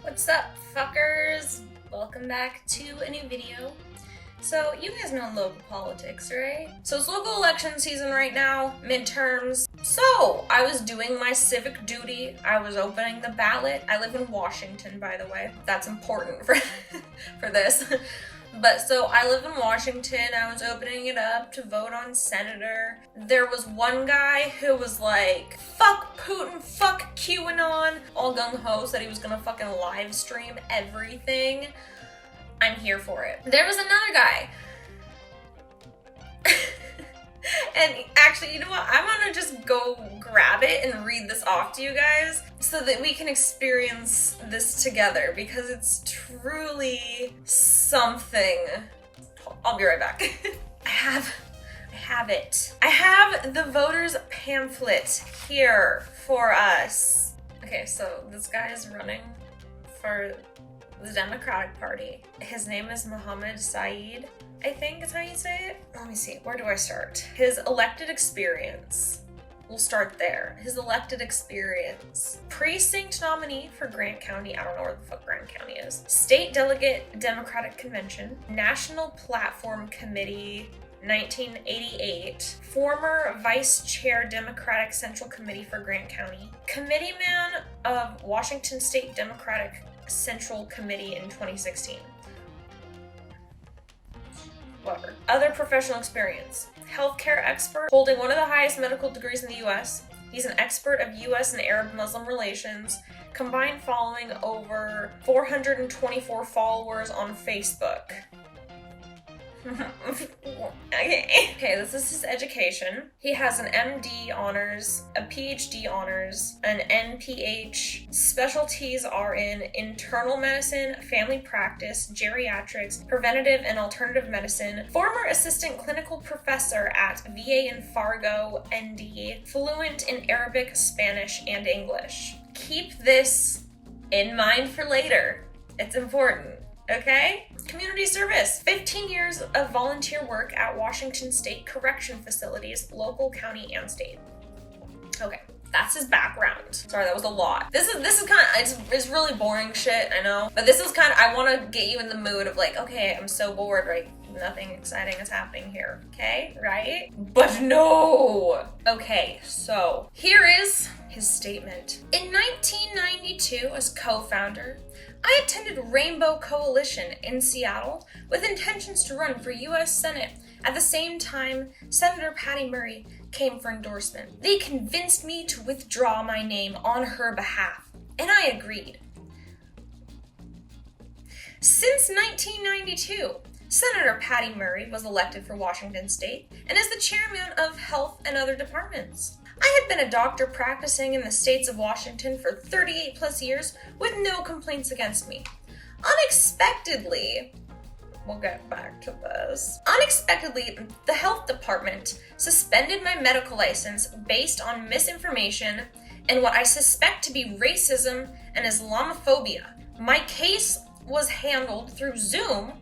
What's up, fuckers? Welcome back to a new video. So, you guys know local politics, right? So it's local election season right now, midterms. So, I was doing my civic duty. I was opening the ballot. I live in Washington, by the way. That's important for, for this. But so I live in Washington. I was opening it up to vote on senator. There was one guy who was like, fuck Putin, fuck QAnon, all gung-ho, said he was gonna fucking live stream everything. I'm here for it. There was another guy. And actually, you know what? I'm gonna just go grab it and read this off to you guys so that we can experience this together, because it's truly something. I'll be right back. I have it. I have the voters pamphlet here for us. Okay, so this guy is running for the Democratic Party. His name is Mohammed Saeed, I think is how you say it. Let me see, where do I start? His elected experience. We'll start there. His elected experience. Precinct nominee for Grant County. I don't know where the fuck Grant County is. State delegate, Democratic Convention. National Platform Committee, 1988. Former Vice Chair, Democratic Central Committee for Grant County. Committeeman of Washington State Democratic Central Committee in 2016. Whatever. Other professional experience. Healthcare expert, holding one of the highest medical degrees in the US. He's an expert of US and Arab Muslim relations. Combined following over 424 followers on Facebook. Okay, this is his education. He has an MD honors, a PhD honors, an NPH. Specialties are in internal medicine, family practice, geriatrics, preventative and alternative medicine. Former assistant clinical professor at VA in Fargo, ND. Fluent in Arabic, Spanish, and English. Keep this in mind for later. It's important. Okay? Community service. 15 years of volunteer work at Washington State correction facilities, local, county, and state. Okay, that's his background. Sorry, that was a lot. This is kind of, it's really boring shit, I know. But this is kind of, I want to get you in the mood of like, okay, I'm so bored, right? Nothing exciting is happening here, okay? Right? But no! Okay, so here is his statement. In 1992, as co-founder, I attended Rainbow Coalition in Seattle with intentions to run for U.S. Senate. At the same time, Senator Patty Murray came for endorsement. They convinced me to withdraw my name on her behalf, and I agreed. Since 1992, Senator Patty Murray was elected for Washington State and is the chairman of Health and other departments. I had been a doctor practicing in the states of Washington for 38 plus years with no complaints against me. Unexpectedly, we'll get back to this. Unexpectedly, the health department suspended my medical license based on misinformation and what I suspect to be racism and Islamophobia. My case was handled through Zoom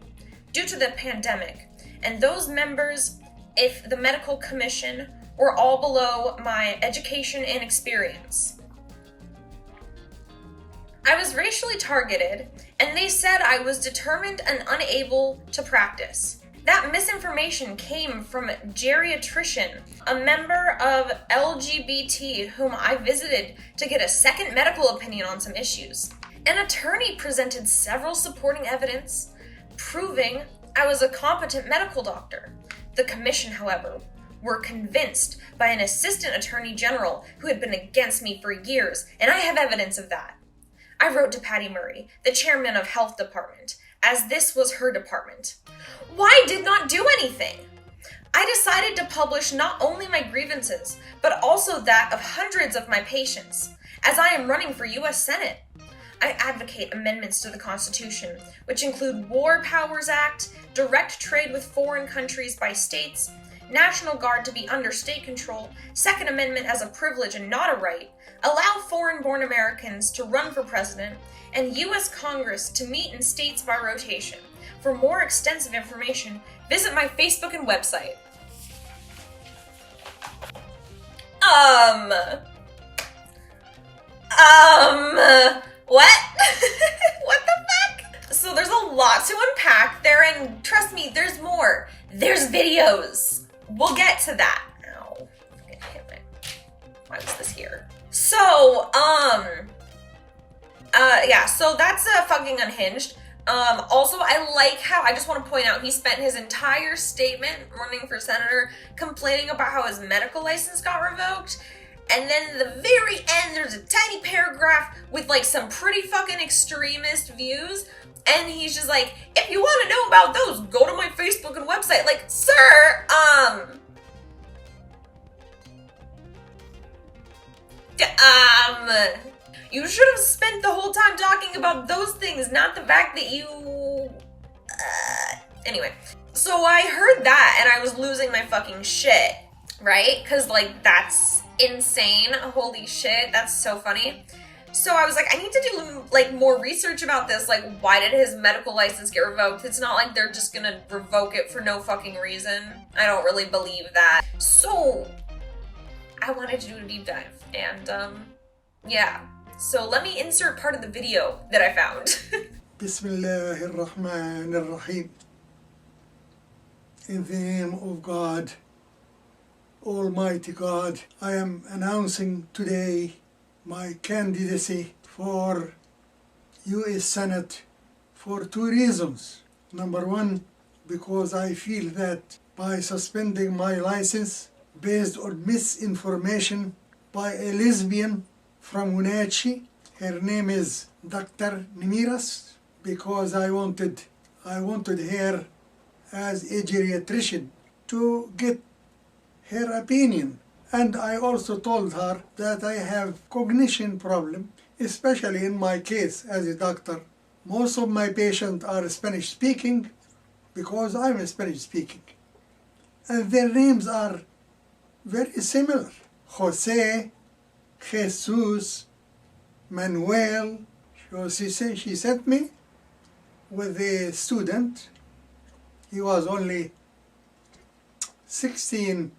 due to the pandemic, and those members, if the medical commission, were all below my education and experience. I was racially targeted, and they said I was determined and unable to practice. That misinformation came from a geriatrician, a member of LGBT whom I visited to get a second medical opinion on some issues. An attorney presented several supporting evidence proving I was a competent medical doctor. The commission, however, were convinced by an assistant attorney general who had been against me for years, and I have evidence of that. I wrote to Patty Murray, the chairman of health department, as this was her department. Why did not do anything? I decided to publish not only my grievances, but also that of hundreds of my patients, as I am running for U.S. Senate. I advocate amendments to the Constitution, which include War Powers Act, direct trade with foreign countries by states, National Guard to be under state control, Second Amendment as a privilege and not a right, allow foreign-born Americans to run for president, and U.S. Congress to meet in states by rotation. For more extensive information, visit my Facebook and website. What? there, and trust me, there's more. There's videos. We'll get to that. Ow. Why was this here? So, yeah, so that's fucking unhinged. Also, I like how, I just want to point out, he spent his entire statement running for senator complaining about how his medical license got revoked. And then at the very end, there's a tiny paragraph with like some pretty fucking extremist views. And he's just like, if you want to know about those, go to my Facebook and website. Like, sir, you should have spent the whole time talking about those things, not the fact that you... Anyway, so I heard that and I was losing my fucking shit, right? Because, like, that's insane. Holy shit, that's so funny. So I was like, I need to do, like, more research about this. Like, why did his medical license get revoked? It's not like they're just gonna revoke it for no fucking reason. I don't really believe that. So, I wanted to do a deep dive. And, yeah. So let me insert part of the video that I found. Bismillahirrahmanirrahim. In the name of God, Almighty God, I am announcing today my candidacy for U.S. Senate for two reasons. Number one, because I feel that by suspending my license based on misinformation by a lesbian from Wenatchee. Her name is Dr. Nemiras, because I wanted her as a geriatrician to get her opinion. And I also told her that I have cognition problem, especially in my case as a doctor. Most of my patients are Spanish speaking because I'm Spanish speaking. And their names are very similar. Jose, Jesus, Manuel. So she sent me with a student. He was only 16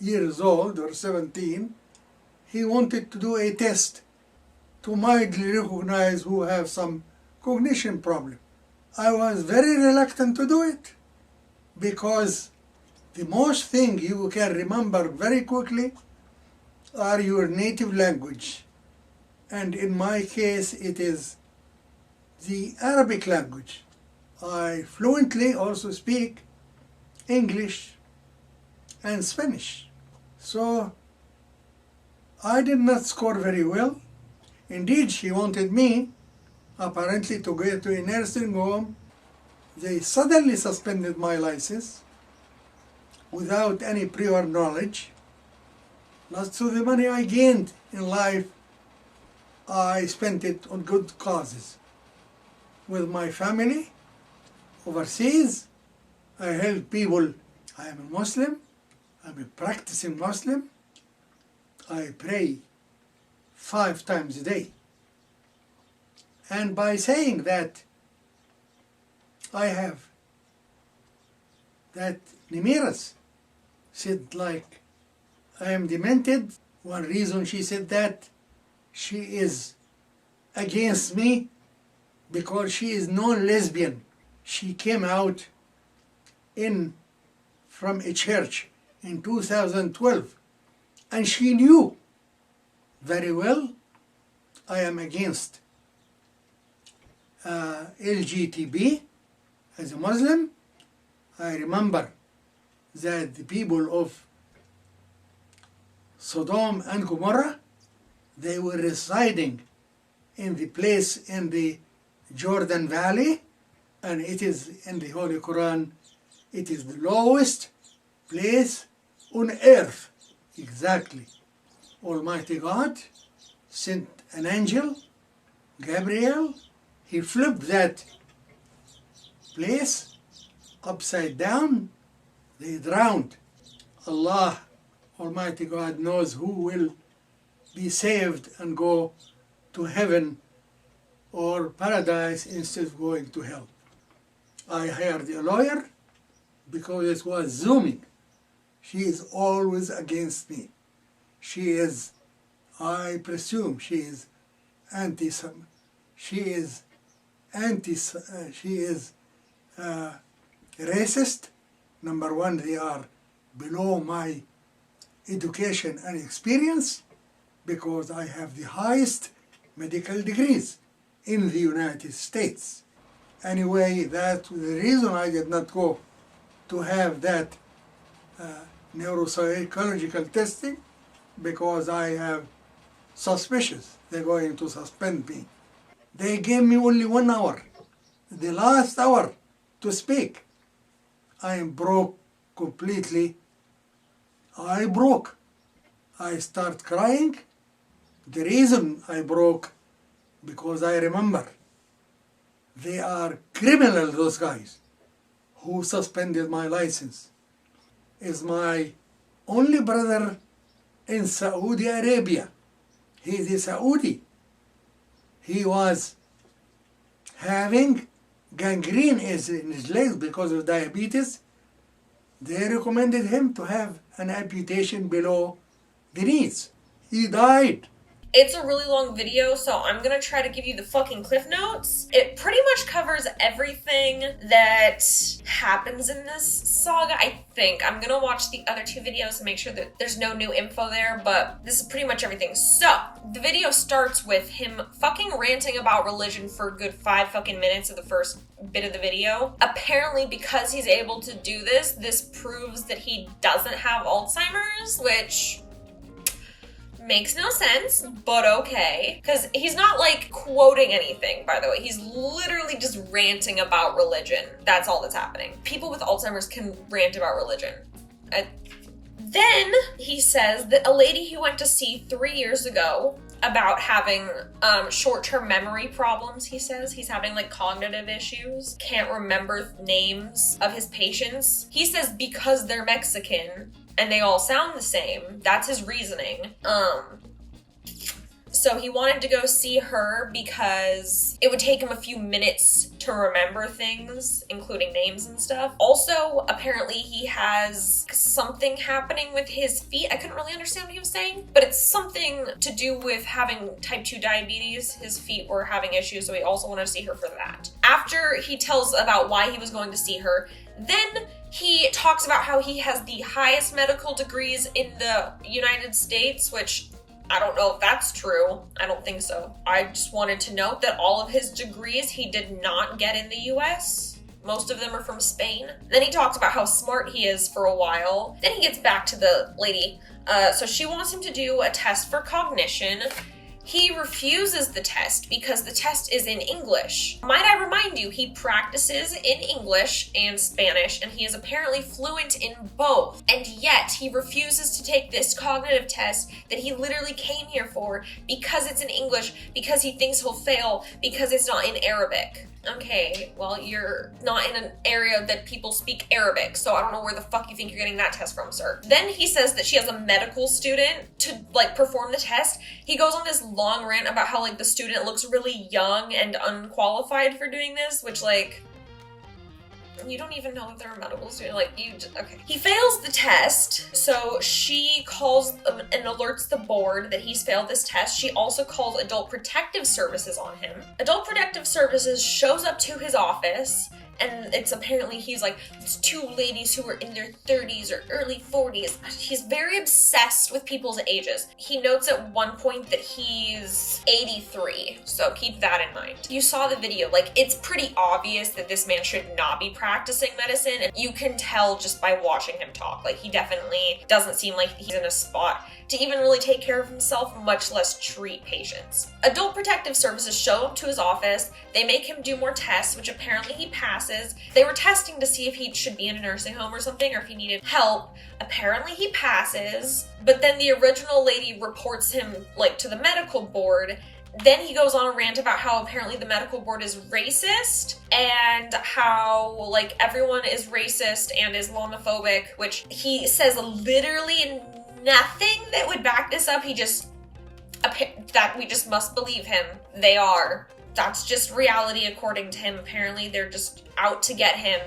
years old or 17. He wanted to do a test to mildly recognize who have some cognition problem. I was very reluctant to do it because the most thing you can remember very quickly are your native language. And in my case, it is the Arabic language. I fluently also speak English and Spanish. So I did not score very well. Indeed, she wanted me apparently to go to a nursing home. They suddenly suspended my license without any prior knowledge. Lots of the money I gained in life, I spent it on good causes. With my family, overseas, I help people. I am a Muslim, I'm a practicing Muslim. I pray 5 times a day. And by saying that, I have that Nemiras said like, I am demented. One reason she said that, she is against me because she is non-lesbian. She came out from a church in 2012 and she knew very well I am against LGBT as a Muslim. I remember that the people of Sodom and Gomorrah, they were residing in the place in the Jordan Valley, and it is in the Holy Quran, it is the lowest place on earth. Exactly. Almighty God sent an angel, Gabriel. He flipped that place upside down. They drowned. Allah, Almighty God, knows who will be saved and go to heaven or paradise instead of going to hell. I hired a lawyer because it was zooming. She is always against me. She is, I presume, she is racist. Number one, they are below my education and experience because I have the highest medical degrees in the United States. Anyway, that's the reason I did not go to have that neuropsychological testing, because I have suspicious they're going to suspend me. They gave me only 1 hour, the last hour to speak. I am broke completely. I broke. I start crying. The reason I broke, because I remember they are criminal, those guys who suspended my license. Is my only brother in Saudi Arabia. He is a Saudi. He was having gangrene in his legs because of diabetes. They recommended him to have an amputation below the knees. He died. It's a really long video, so I'm gonna try to give you the fucking cliff notes. It pretty much covers everything that happens in this saga, I think. I'm gonna watch the other 2 videos and make sure that there's no new info there, but this is pretty much everything. So, the video starts with him fucking ranting about religion for a good 5 fucking minutes of the first bit of the video. Apparently, because he's able to do this, this proves that he doesn't have Alzheimer's, which makes no sense, but okay. Because he's not like quoting anything, by the way. He's literally just ranting about religion. That's all that's happening. People with Alzheimer's can rant about religion. Then he says that a lady he went to see 3 years ago about having short-term memory problems, he says. He's having like cognitive issues, can't remember names of his patients. He says because they're Mexican and they all sound the same. That's his reasoning. So he wanted to go see her because it would take him a few minutes to remember things, including names and stuff. Also, apparently he has something happening with his feet. I couldn't really understand what he was saying, but it's something to do with having type 2 diabetes. His feet were having issues, so he also wanted to see her for that. After he tells about why he was going to see her, then he talks about how he has the highest medical degrees in the United States, which I don't know if that's true. I don't think so. I just wanted to note that all of his degrees he did not get in the US. Most of them are from Spain. Then he talks about how smart he is for a while. Then he gets back to the lady. So she wants him to do a test for cognition. He refuses the test because the test is in English. Might I remind you, he practices in English and Spanish, and he is apparently fluent in both. And yet, he refuses to take this cognitive test that he literally came here for because it's in English, because he thinks he'll fail, because it's not in Arabic. Okay, well, you're not in an area that people speak Arabic, so I don't know where the fuck you think you're getting that test from, sir. Then he says that she has a medical student to, like, perform the test. He goes on this long rant about how, like, the student looks really young and unqualified for doing this, which, like, you don't even know if they're a medical student. Like, okay. He fails the test, so she calls and alerts the board that he's failed this test. She also calls Adult Protective Services on him. Adult Protective Services shows up to his office, and it's apparently, he's like, it's 2 ladies who are in their 30s or early 40s. He's very obsessed with people's ages. He notes at one point that he's 83, so keep that in mind. You saw the video, like, it's pretty obvious that this man should not be practicing medicine, and you can tell just by watching him talk. Like, he definitely doesn't seem like he's in a spot to even really take care of himself, much less treat patients. Adult Protective Services show up to his office. They make him do more tests, which apparently he passes. They were testing to see if he should be in a nursing home or something, or if he needed help. Apparently he passes, but then the original lady reports him, like, to the medical board. Then he goes on a rant about how apparently the medical board is racist and how, like, everyone is racist and Islamophobic, which he says literally nothing that would back this up. He just, that we just must believe him. They are. That's just reality according to him. Apparently they're just out to get him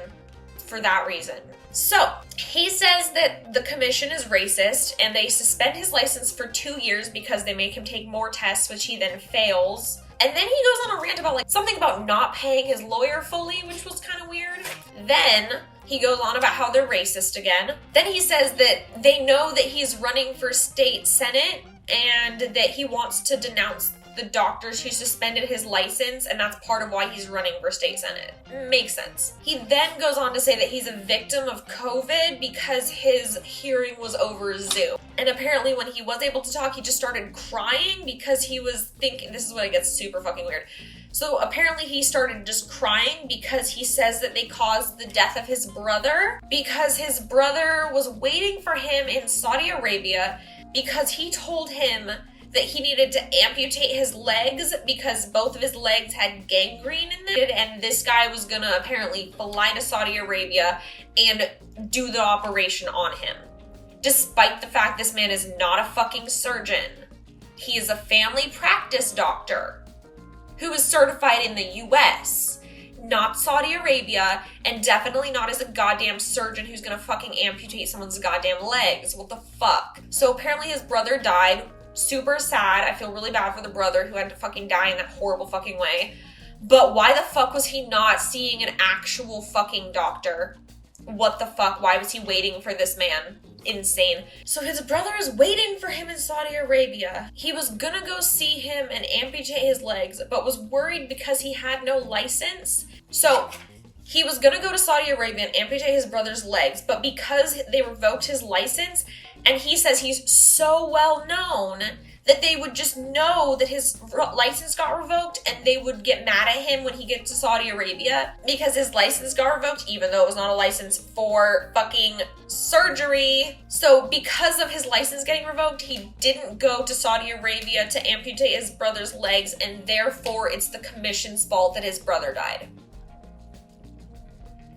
for that reason. So, he says that the commission is racist and they suspend his license for 2 years because they make him take more tests, which he then fails. And then he goes on a rant about like something about not paying his lawyer fully, which was kind of weird. Then he goes on about how they're racist again. Then he says that they know that he's running for state senate and that he wants to denounce the doctors who suspended his license, and that's part of why he's running for state senate. Makes sense. He then goes on to say that he's a victim of COVID because his hearing was over Zoom. And apparently when he was able to talk, he just started crying because he was thinking, this is when it gets super fucking weird. So apparently he started just crying because he says that they caused the death of his brother because his brother was waiting for him in Saudi Arabia because he told him that he needed to amputate his legs because both of his legs had gangrene in them, and this guy was gonna apparently fly to Saudi Arabia and do the operation on him. Despite the fact this man is not a fucking surgeon. He is a family practice doctor who is certified in the US, not Saudi Arabia, and definitely not as a goddamn surgeon who's gonna fucking amputate someone's goddamn legs. What the fuck? So apparently his brother died. Super sad. I feel really bad for the brother who had to fucking die in that horrible fucking way. But why the fuck was he not seeing an actual fucking doctor? What the fuck? Why was he waiting for this man? Insane. So his brother is waiting for him in Saudi Arabia. He was gonna go see him and amputate his legs, but was worried because he had no license. So he was gonna go to Saudi Arabia and amputate his brother's legs, but because they revoked his license, and he says he's so well known that they would just know that his license got revoked and they would get mad at him when he gets to Saudi Arabia because his license got revoked, even though it was not a license for fucking surgery. So because of his license getting revoked, he didn't go to Saudi Arabia to amputate his brother's legs, and therefore it's the commission's fault that his brother died.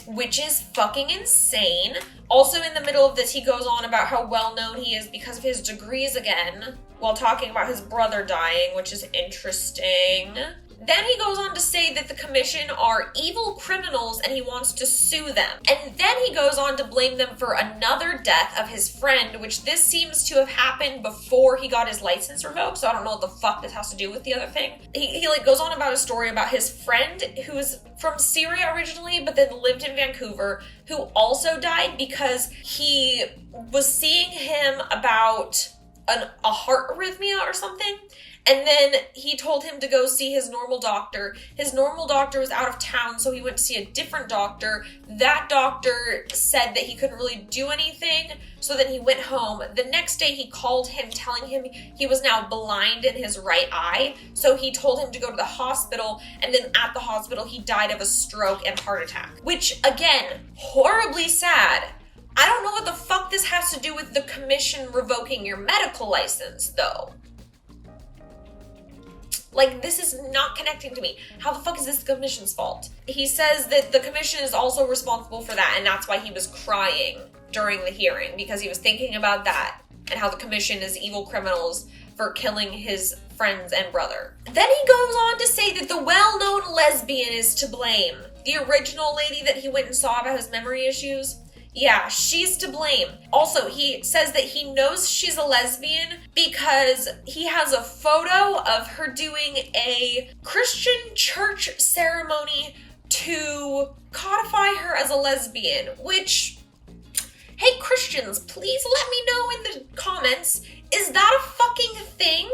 Which is fucking insane. Also in the middle of this, he goes on about how well known he is because of his degrees again, while talking about his brother dying, which is interesting. Then he goes on to say that the commission are evil criminals and he wants to sue them. And then he goes on to blame them for another death of his friend, which this seems to have happened before he got his license revoked, so I don't know what the fuck this has to do with the other thing. He like goes on about a story about his friend who's from Syria originally, but then lived in Vancouver, who also died because he was seeing him about a heart arrhythmia or something. And then he told him to go see his normal doctor. His normal doctor was out of town, so he went to see a different doctor. That doctor said that he couldn't really do anything, so then he went home. The next day he called him telling him he was now blind in his right eye, so he told him to go to the hospital, and then at the hospital he died of a stroke and heart attack. Which, again, horribly sad. I don't know what the fuck this has to do with the commission revoking your medical license, though. Like, this is not connecting to me. How the fuck is this the commission's fault? He says that the commission is also responsible for that, and that's why he was crying during the hearing, because he was thinking about that, and how the commission is evil criminals for killing his friends and brother. Then he goes on to say that the well-known lesbian is to blame. The original lady that he went and saw about his memory issues. Yeah, she's to blame. Also, he says that he knows she's a lesbian because he has a photo of her doing a Christian church ceremony to codify her as a lesbian, which, hey Christians, please let me know in the comments, is that a fucking thing?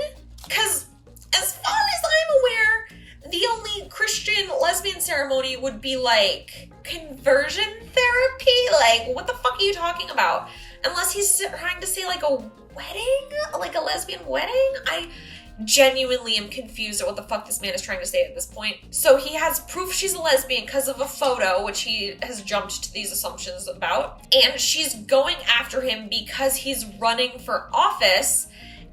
Because as far as I'm aware, the only Christian lesbian ceremony would be like conversion therapy. Like, what the fuck are you talking about? Unless he's trying to say like a wedding, like a lesbian wedding. I genuinely am confused at what the fuck this man is trying to say at this point. So he has proof she's a lesbian because of a photo, which he has jumped to these assumptions about. And she's going after him because he's running for office.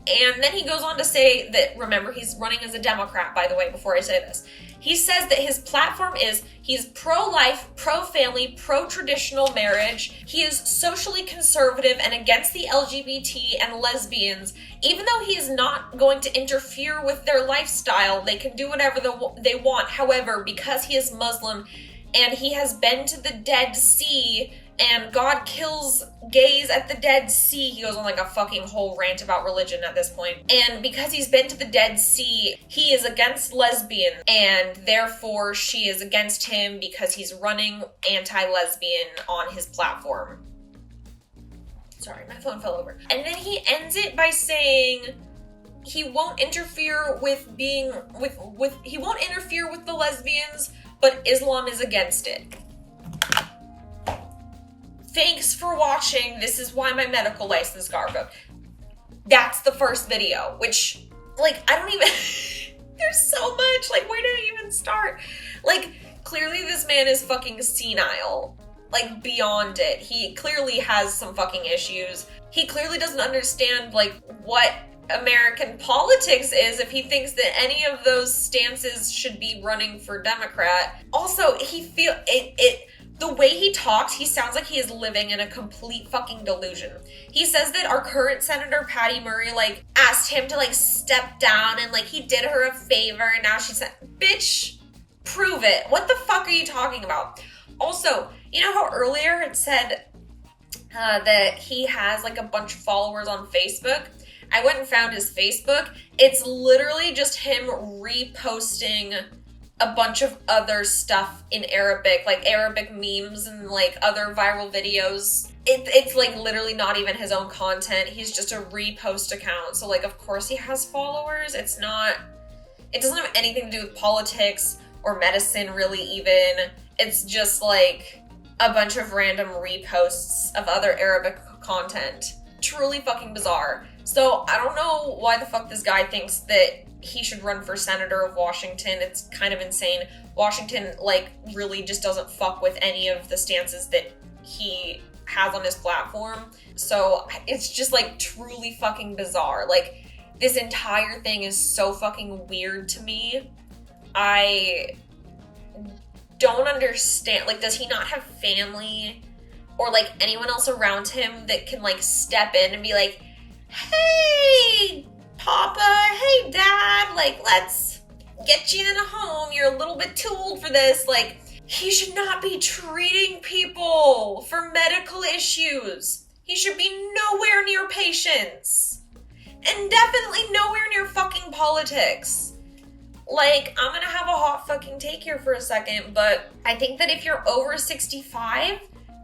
And then he goes on to say that, remember, he's running as a Democrat, by the way, before I say this. He says that his platform is he's pro-life, pro-family, pro-traditional marriage. He is socially conservative and against the LGBT and lesbians. Even though he is not going to interfere with their lifestyle, they can do whatever they want. However, because he is Muslim and he has been to the Dead Sea and God kills gays at the Dead Sea. He goes on like a fucking whole rant about religion at this point. And because he's been to the Dead Sea, he is against lesbians, and therefore she is against him because he's running anti-lesbian on his platform. Sorry, my phone fell over. And then he ends it by saying he won't interfere with he won't interfere with the lesbians, but Islam is against it. Thanks for watching. This is why my medical license got revoked. That's the first video, which, like, I don't even... There's so much. Like, where did I even start? Like, clearly this man is fucking senile. Like, beyond it. He clearly has some fucking issues. He clearly doesn't understand, like, what American politics is if he thinks that any of those stances should be running for Democrat. Also, the way he talks, he sounds like he is living in a complete fucking delusion. He says that our current Senator Patty Murray, like, asked him to, like, step down and, like, he did her a favor and now she said, bitch, prove it. What the fuck are you talking about? Also, you know how earlier it said that he has, like, a bunch of followers on Facebook? I went and found his Facebook. It's literally just him reposting a bunch of other stuff in Arabic, like Arabic memes and like other viral videos. It's like literally not even his own content. He's just a repost account. So like, of course he has followers. It doesn't have anything to do with politics or medicine really even. It's just like a bunch of random reposts of other Arabic content. Truly fucking bizarre. So I don't know why the fuck this guy thinks that he should run for senator of Washington. It's kind of insane. Washington, like, really just doesn't fuck with any of the stances that he has on his platform. So it's just, like, truly fucking bizarre. Like, this entire thing is so fucking weird to me. I don't understand. Like, does he not have family or, like, anyone else around him that can, like, step in and be like, hey, Papa, hey, Dad, like, let's get you in a home. You're a little bit too old for this. Like, he should not be treating people for medical issues. He should be nowhere near patients. And definitely nowhere near fucking politics. Like, I'm gonna have a hot fucking take here for a second, but I think that if you're over 65,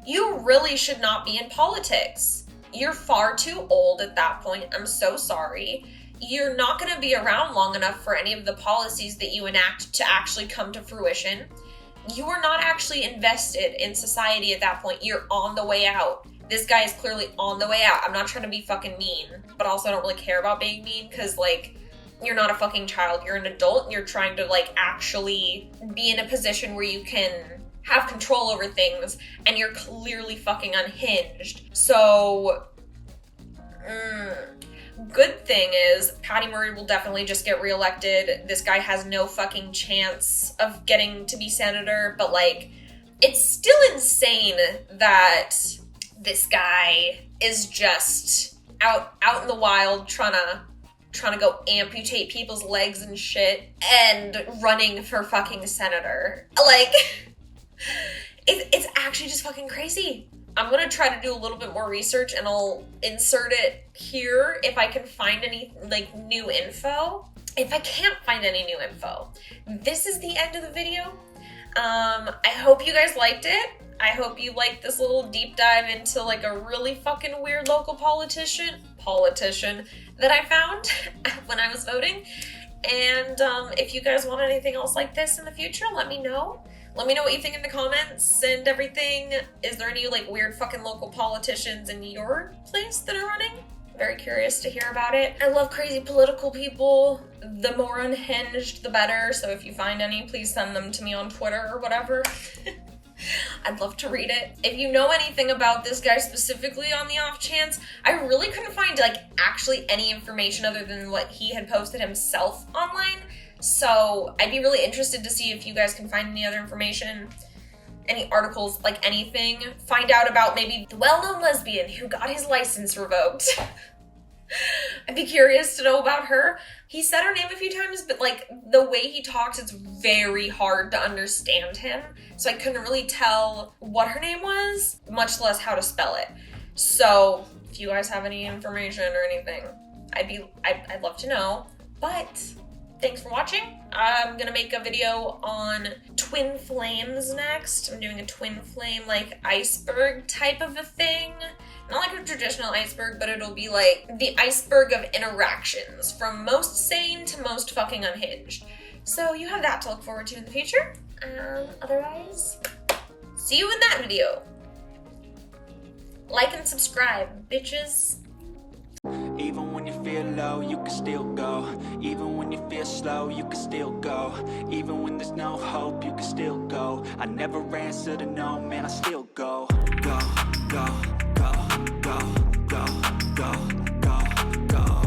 you really should not be in politics. You're far too old at that point. I'm so sorry. You're not going to be around long enough for any of the policies that you enact to actually come to fruition. You are not actually invested in society at that point. You're on the way out. This guy is clearly on the way out. I'm not trying to be fucking mean, but also I don't really care about being mean because, like, you're not a fucking child. You're an adult and you're trying to, like, actually be in a position where you can have control over things, and you're clearly fucking unhinged. So, good thing is, Patty Murray will definitely just get reelected. This guy has no fucking chance of getting to be senator, but, like, it's still insane that this guy is just out in the wild trying to go amputate people's legs and shit and running for fucking senator. Like, it's actually just fucking crazy. I'm gonna try to do a little bit more research and I'll insert it here if I can find any, like, new info. If I can't find any new info, this is the end of the video. I hope you guys liked it. I hope you liked this little deep dive into, like, a really fucking weird local politician that I found when I was voting. And if you guys want anything else like this in the future, let me know. Let me know what you think in the comments and everything. Is there any, like, weird fucking local politicians in your place that are running? Very curious to hear about it. I love crazy political people. The more unhinged, the better. So if you find any, please send them to me on Twitter or whatever. I'd love to read it. If you know anything about this guy specifically on the off chance, I really couldn't find, like, actually any information other than what he had posted himself online. So I'd be really interested to see if you guys can find any other information, any articles, like anything. Find out about maybe the well-known lesbian who got his license revoked. I'd be curious to know about her. He said her name a few times, but like the way he talks, it's very hard to understand him. So I couldn't really tell what her name was, much less how to spell it. So if you guys have any information or anything, I'd love to know. But thanks for watching. I'm gonna make a video on twin flames next. I'm doing a twin flame like iceberg type of a thing. Not like a traditional iceberg, but it'll be like the iceberg of interactions from most sane to most fucking unhinged. So you have that to look forward to in the future. Otherwise, see you in that video. Like and subscribe, bitches. Even when you feel low, you can still go. Even when you feel slow, you can still go. Even when there's no hope, you can still go. I never answer to no, man, I still go. Go, go.